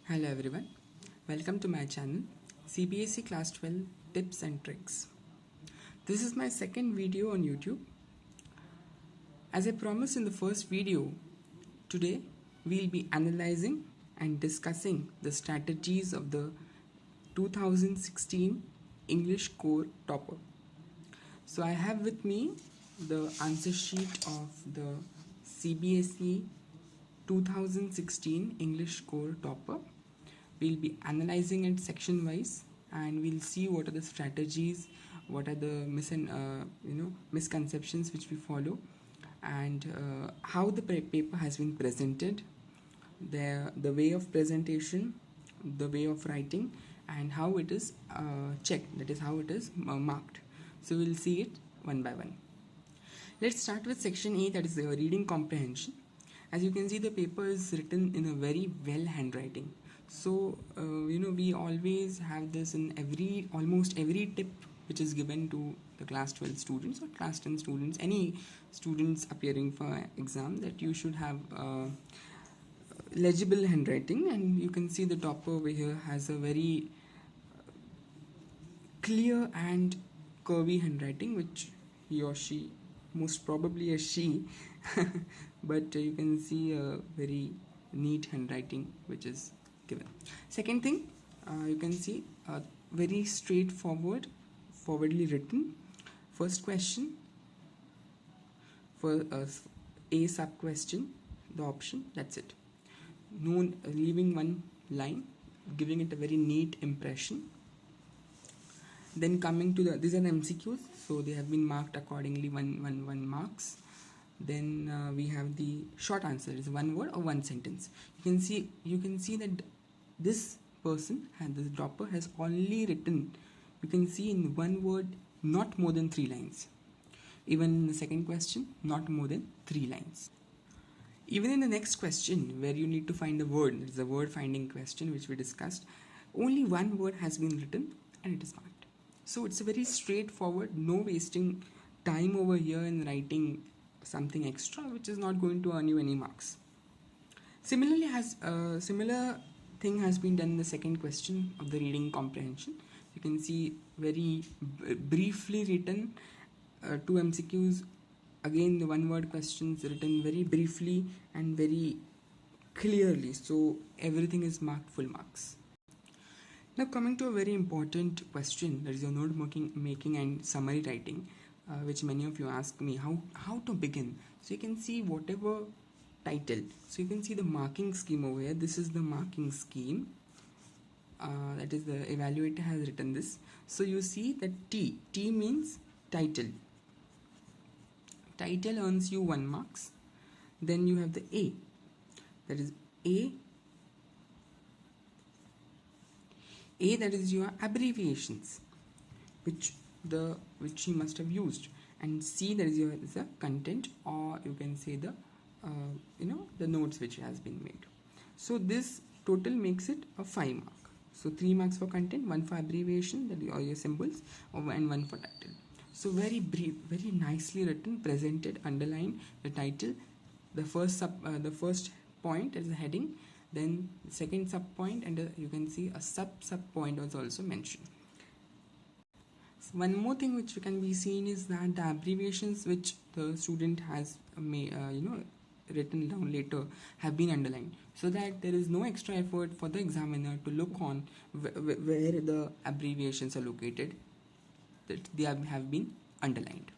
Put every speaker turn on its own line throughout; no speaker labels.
Hello everyone, welcome to my channel CBSE Class 12 Tips and Tricks. This is my second video on YouTube. As I promised in the first video, today we'll be analyzing and discussing the strategies of the 2016 English Core Topper. So I have with me the answer sheet of the CBSE 2016 English Core Topper. We'll be analyzing it section wise and we'll see what are the strategies, what are the misconceptions which we follow, and how the paper has been presented, the way of presentation, the way of writing, and how it is checked, that is how it is marked. So we'll see it one by one. Let's start with section A, that is the reading comprehension. As you can see, the paper is written in a very well handwriting. So we always have this in almost every tip which is given to the class 12 students or class 10 students, any students appearing for exam, that you should have legible handwriting. And you can see the topper over here has a very clear and curvy handwriting, which he or she, most probably a she, but you can see a very neat handwriting which is given. Second thing, you can see very forwardly written. First question, for a sub question, the option, that's it. No leaving one line, giving it a very neat impression. Then coming to these are the MCQs, so they have been marked accordingly, one marks. Then we have the short answer, is one word or one sentence. You can see that this topper has only written, you can see in one word, not more than 3 lines. Even in the second question, not more than 3 lines. Even in the next question, where you need to find a word, it's a word finding question which we discussed, only one word has been written and it is marked. So it's a very straightforward, no wasting time over here in writing something extra which is not going to earn you any marks. Similarly, similar thing has been done in the second question of the reading comprehension. You can see very briefly written 2 MCQs, again the one word questions written very briefly and very clearly, so everything is marked full marks. Now coming to a very important question, that is your note making and summary writing, which many of you ask me how to begin. So you can see whatever title, so you can see the marking scheme over here. This is the marking scheme, that is the evaluator has written this. So you see that T means title earns you 1 marks. Then you have the A, that is A, that is your abbreviations which he must have used, and C, that is the content, or you can say the the notes which has been made. So this total makes it a 5 mark. So 3 marks for content, 1 for abbreviation, that is all your symbols, and 1 for title. So very brief, very nicely written, presented, underlined the title, the first point as a heading, then the second sub point, and you can see a sub point was also mentioned. So one more thing which can be seen is that the abbreviations which the student has written down later have been underlined, so that there is no extra effort for the examiner to look on where the abbreviations are located, that they have been underlined.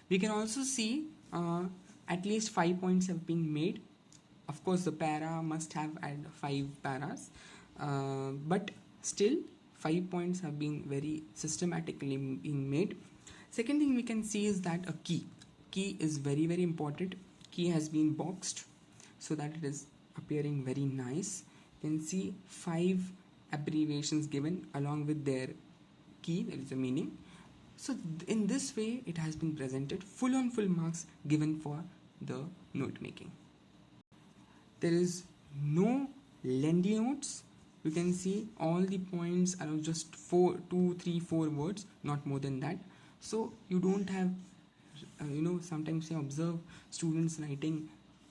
We can also see at least 5 points have been made. Of course the para must have 5 paras, but still 5 points have been very systematically being made. Second thing we can see is that a key is very important. Key has been boxed so that it is appearing very nice. You can see 5 abbreviations given along with their key, that is the meaning. So in this way it has been presented, full marks given for the note making. There is no lengthy notes. You can see all the points are just 4 words, not more than that. So you don't have sometimes I observe students writing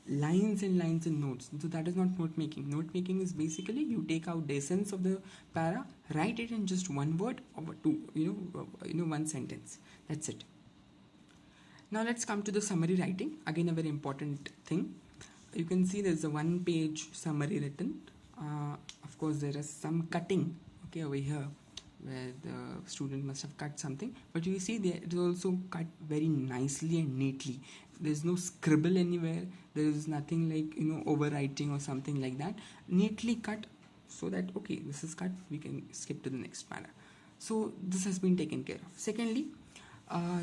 lines and lines and notes. So that is not note making. Note making is basically you take out the essence of the para, write it in just one word or two, one sentence. That's it. Now let's come to the summary writing. Again, a very important thing. You can see there's a one-page summary written. Of course, there is some cutting, okay, over here, where the student must have cut something. But you see, there it is also cut very nicely and neatly. There's no scribble anywhere. There is nothing like overwriting or something like that. Neatly cut, so that okay, this is cut. We can skip to the next para. So this has been taken care of. Secondly,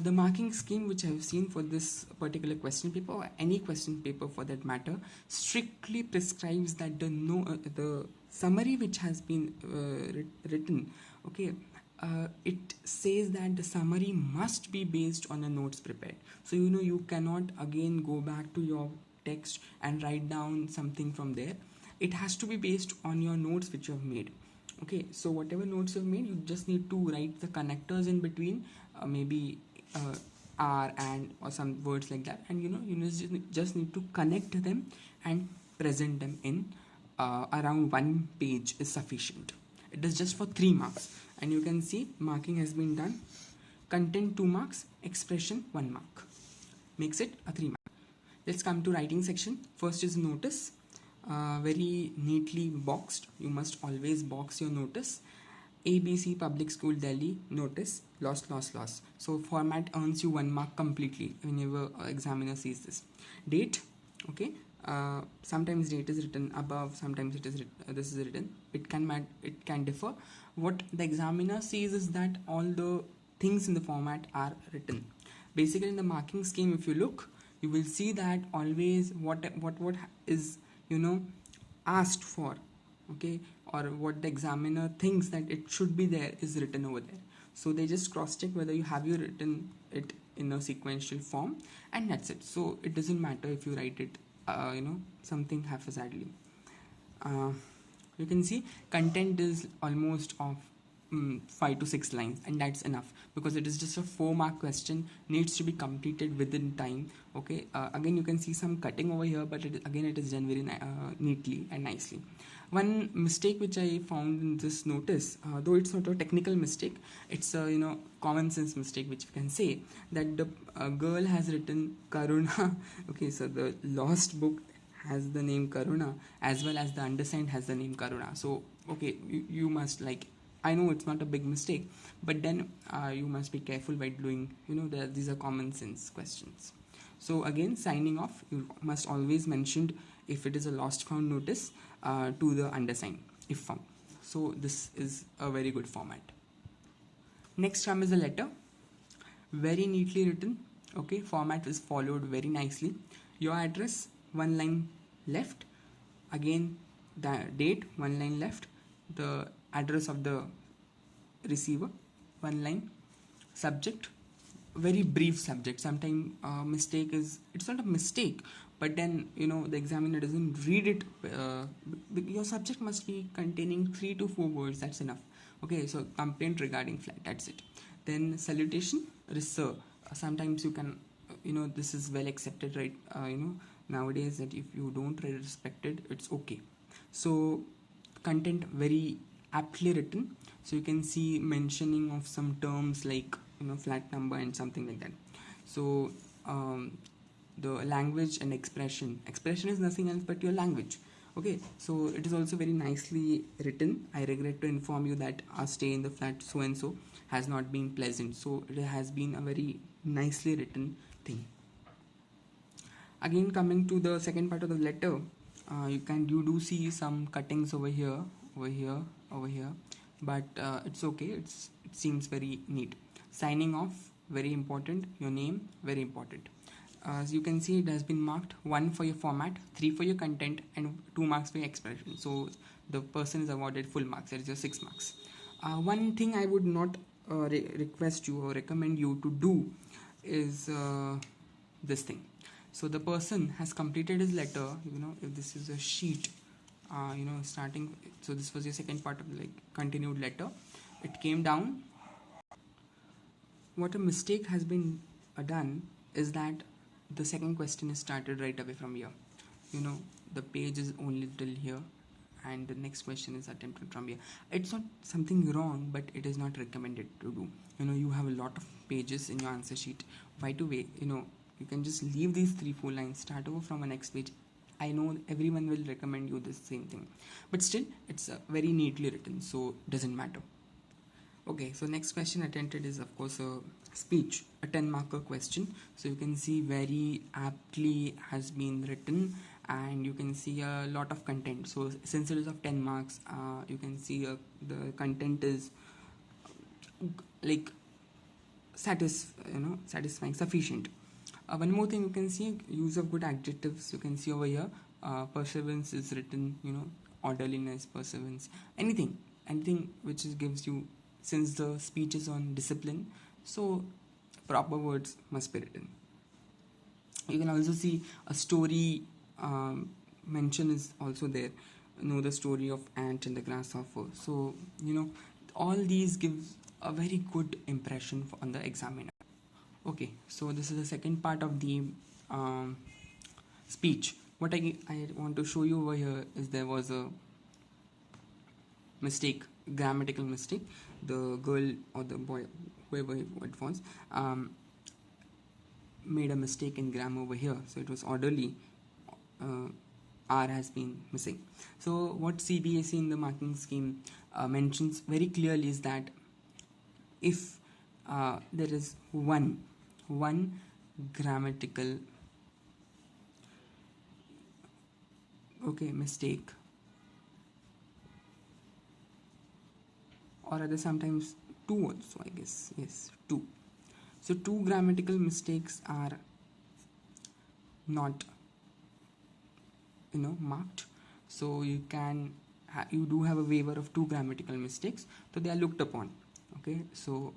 the marking scheme which I have seen for this particular question paper, or any question paper for that matter, strictly prescribes that the summary which has been written, okay, it says that the summary must be based on the notes prepared. So you cannot again go back to your text and write down something from there. It has to be based on your notes which you have made. Okay, so whatever notes you've made, you just need to write the connectors in between, maybe are, and, or some words like that, and you just need to connect them and present them in around one page is sufficient. It is just for 3 marks, and you can see marking has been done. Content 2 marks, expression 1 mark, makes it a 3 mark. Let's come to writing section. First is notice. Very neatly boxed. You must always box your notice. ABC Public School Delhi, notice, loss. So format earns you 1 mark completely whenever examiner sees this. Date, okay. Sometimes date is written above, sometimes it is this is written. It can differ. What the examiner sees is that all the things in the format are written. Basically, in the marking scheme, if you look, you will see that always what is asked for, okay, or what the examiner thinks that it should be there is written over there. So they just cross check whether you written it in a sequential form, and that's it. So it doesn't matter if you write it something haphazardly. You can see content is almost of 5 to 6 lines, and that's enough because it is just a 4 mark question, needs to be completed within time. Okay, again you can see some cutting over here, but it is done very neatly and nicely. One mistake which I found in this notice, though it's not a technical mistake, it's a common sense mistake, which we can say that the girl has written Karuna. Okay, so the lost book has the name Karuna, as well as the undersigned has the name Karuna. So okay, you must, like, I know it's not a big mistake, but then you must be careful while doing, these are common sense questions. So again, signing off, you must always mention if it is a lost found notice to the undersigned if found. So this is a very good format. Next term is a letter, very neatly written. Okay, format is followed very nicely. Your address, 1 line left. Again, the date, 1 line left. The address of the receiver, 1 line. Subject, very brief subject. Sometimes mistake is, it's not a mistake, but then the examiner doesn't read it. Your subject must be containing 3 to 4 words. That's enough. Okay, so complaint regarding flat, that's it. Then salutation, sir. Sometimes you can, this is well accepted, right? Nowadays, that if you don't respect it, it's okay. So content very aptly written. So you can see mentioning of some terms like flat number and something like that. So the language and expression is nothing else but your language. Okay, so it is also very nicely written. I regret to inform you that our stay in the flat so and so has not been pleasant. So it has been a very nicely written thing. Again, coming to the second part of the letter, you do see some cuttings over here, but it's okay. It seems very neat. Signing off, very important. Your name, very important. As you can see, it has been marked 1 for your format, 3 for your content, and 2 marks for your expression. So the person is awarded full marks. That is your 6 marks. One thing I would not request you or recommend you to do is this thing. So the person has completed his letter. If this is a sheet, starting. So this was your second part of the continued letter. It came down. What a mistake has been done is that the second question is started right away from here. the page is only till here, and the next question is attempted from here. It's not something wrong, but it is not recommended to do. You have a lot of pages in your answer sheet. Why to wait? You can just leave these 3-4 lines, start over from a next page. I know everyone will recommend you the same thing, but still it's very neatly written, so it doesn't matter. Okay, so next question attempted is of course a speech, a 10-marker question. So you can see very aptly has been written, and you can see a lot of content. So since it is of 10 marks, you can see the content is like satisfying, sufficient. One more thing, you can see use of good adjectives. You can see over here, perseverance is written, orderliness, perseverance, anything which gives you, since the speech is on discipline, so proper words must be written. You can also see a story mention is also there. The story of ant and the grasshopper. So all these give a very good impression on the examiner. Okay, so this is the second part of the speech. What I want to show you over here is there was a mistake, grammatical mistake. The girl or the boy, whoever it was, made a mistake in grammar over here. So it was orderly. R has been missing. So what CBSE in the marking scheme mentions very clearly is that if there is one grammatical mistake, or other sometimes two also, I guess, yes, two. So 2 grammatical mistakes are not marked. So you do have a waiver of 2 grammatical mistakes, so they are looked upon. Okay, so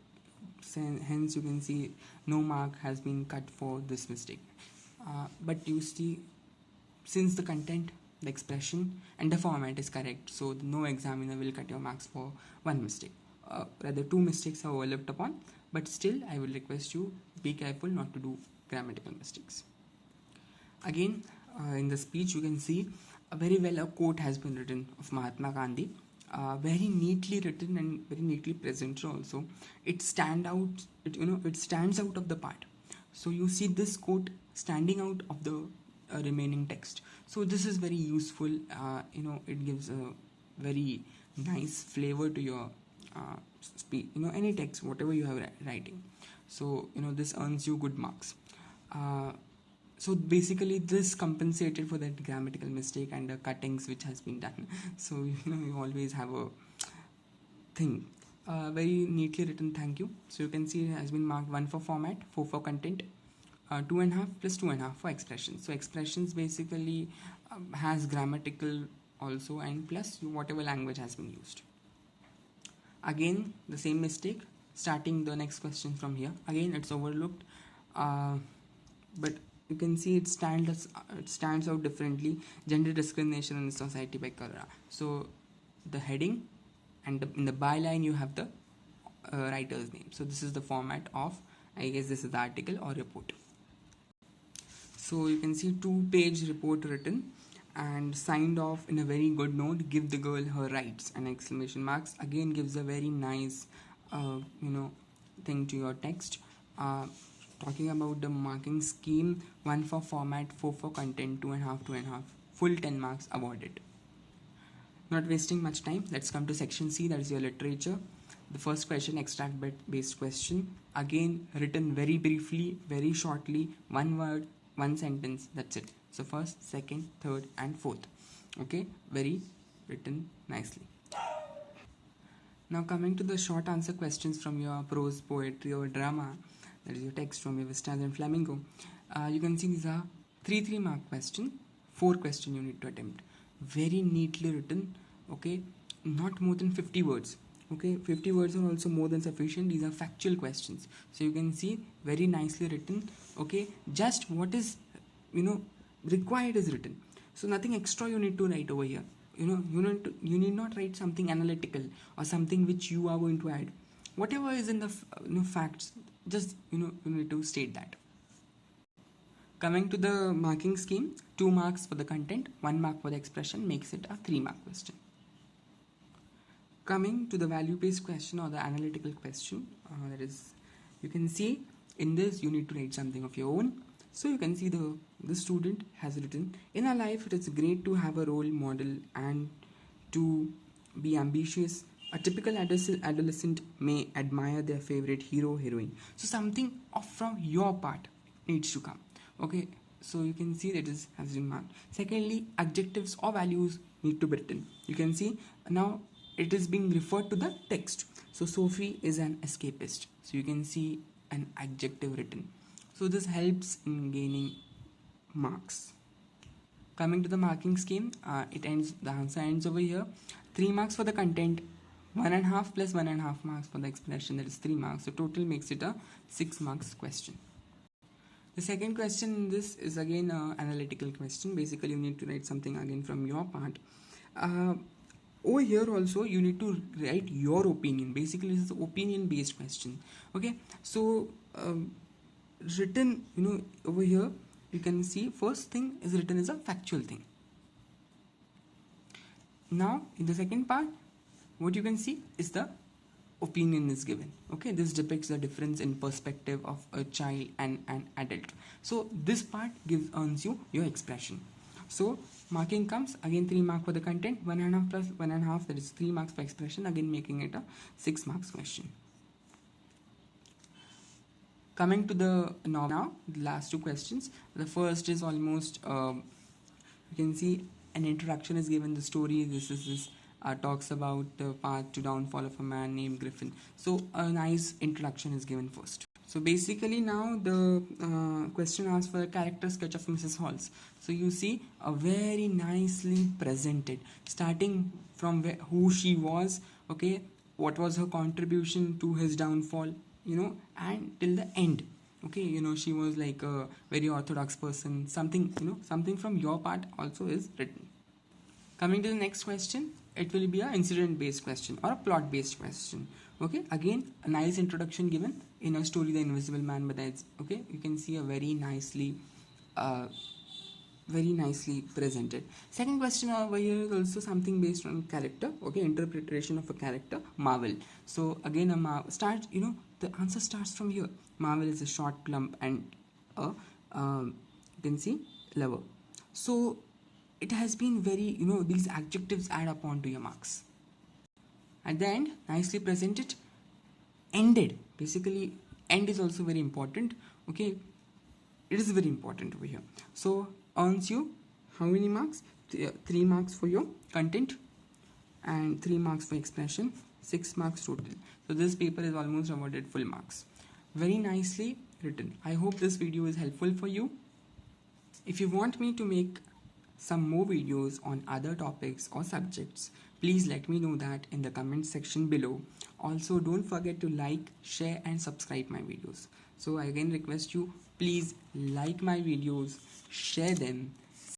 hence you can see no mark has been cut for this mistake. But you see, since the content, the expression and the format is correct, so no examiner will cut your marks for 1 mistake. Rather 2 mistakes are overlooked upon, but still I will request you be careful not to do grammatical mistakes. Again, in the speech you can see a quote has been written of Mahatma Gandhi, very neatly written and very neatly presented also. It stands out of the part. So you see this quote standing out of the remaining text. So this is very useful. It gives a very nice flavor to your speech. Any text, whatever you have writing. So this earns you good marks. So basically this compensated for that grammatical mistake and the cuttings which has been done. So you always have a thing. Very neatly written, thank you. So you can see it has been marked 1 for format, 4 for content, 2.5 plus 2.5 for expressions. So expressions basically has grammatical also, and plus whatever language has been used. Again the same mistake, starting the next question from here. Again it's overlooked, but you can see it stands out differently. Gender discrimination in society by Karra. So the heading, and in the byline you have the writer's name. So this is the format of, I guess this is the article or report. So you can see 2-page report written and signed off in a very good note. Give the girl her rights, and exclamation marks. Again gives a very nice thing to your text. Talking about the marking scheme, 1 for format, 4 for content, 2.5, full 10 marks awarded. Not wasting much time, let's come to section C, that is your literature. The first question, extract based question, again written very briefly, very shortly, 1 word, 1 sentence, that's it. So first, second, third and fourth. Okay, very written nicely. Now coming to the short answer questions from your prose, poetry or drama, that is your text from your Vistas and Flamingo. You can see these are 3 mark question, 4 question you need to attempt. Very neatly written, okay, not more than 50 words. Okay, 50 words are also more than sufficient. These are factual questions. So you can see very nicely written. Okay, just what is required is written. So nothing extra you need to write over here. You need not write something analytical or something which you are going to add. Whatever is in the facts, just you need to state that. Coming to the marking scheme, 2 marks for the content, 1 mark for the expression makes it a 3-mark question. Coming to the value-based question or the analytical question, that is, you can see in this you need to write something of your own. So you can see the student has written, in our life it is great to have a role model and to be ambitious. A typical adolescent may admire their favorite hero, heroine. So something from your part needs to come. Okay, so you can see that is has been marked. Secondly, adjectives or values need to be written. You can see now it is being referred to the text. So Sophie is an escapist. So you can see an adjective written. So this helps in gaining marks. Coming to the marking scheme, the answer ends over here. 3 marks for the content, 1.5 plus 1.5 marks for the expression, that is 3 marks. So total makes it a 6 marks question. The second question in this is again an analytical question. Basically, you need to write something again from your part. Over here also you need to write your opinion. Basically, this is an opinion based question. Okay, so written, over here you can see first thing is written as a factual thing. Now in the second part, what you can see is the opinion is given. Okay, this depicts the difference in perspective of a child and an adult. So this part earns you your expression. So marking comes again 3 marks for the content, 1.5 plus 1.5, that is 3 marks for expression, again making it a 6 marks question. Coming to the now the last 2 questions. The first is almost you can see an introduction is given. The story this talks about the path to downfall of a man named Griffin. So a nice introduction is given first. So basically now the question asks for a character sketch of Mrs. Halls. So you see a very nicely presented, starting from who she was, okay, what was her contribution to his downfall, and till the end. Okay, she was like a very orthodox person. Something from your part also is written. Coming to the next question, it will be an incident based question or a plot based question. Okay, again a nice introduction given in a story, The Invisible Man, but that's okay. You can see a very nicely presented. Second question over here is also something based on character. Okay, interpretation of a character, Marvel. So again the answer starts from here. Marvel is a short, plump, and you can see lover. So it has been very, these adjectives add up onto your marks. At the end, nicely presented, ended. Basically, end is also very important. Okay, it is very important over here. So earns you how many marks? 3 marks for your content and 3 marks for expression, 6 marks total. So this paper is almost awarded full marks. Very nicely written. I hope this video is helpful for you. If you want me to make some more videos on other topics or subjects, please let me know that in the comment section below. Also, don't forget to like, share and subscribe my videos. So I again request you, please like my videos, share them